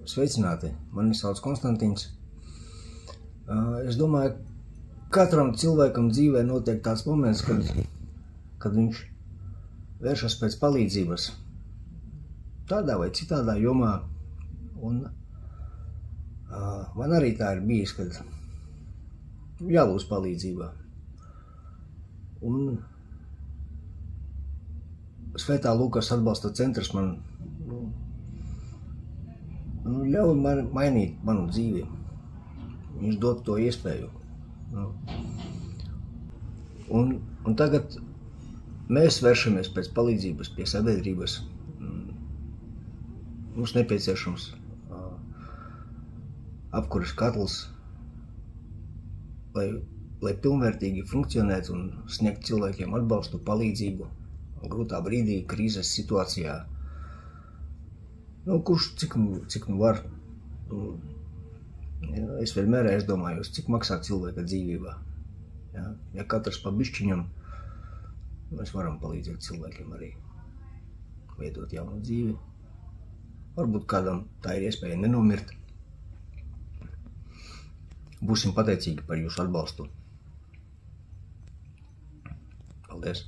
Sveicināti, mani sauc Konstantīns. Es domāju, katram cilvēkam dzīvē notiek tāds moments, kad viņš vēršas pēc palīdzības tādā vai citādā jomā. Un man arī tā ir bijis, kad jālūdz palīdzība. Un Svētā Lukas atbalsta centrs man ļauj mainīt manu dzīvi. Viņš dod to iespēju. Un tagad mēs vēršamies pēc palīdzības pie sabiedrības. Mums nepieciešams apkuras katls, lai pilnvērtīgi funkcionētu un sniegt cilvēkiem atbalstu, palīdzību grūtā brīdī, krīzes situācijā. Kurš cik nu var. Es vienmēr domāju, cik maksā cilvēka dzīvībā. Ja katrs pa bišķiņam, mēs varam palīdzēt cilvēkiem arī veidot jaunu dzīvi. Varbūt kādam tā ir iespēja nenomirt. Būsim pateicīgi par jūsu atbalstu. Paldies!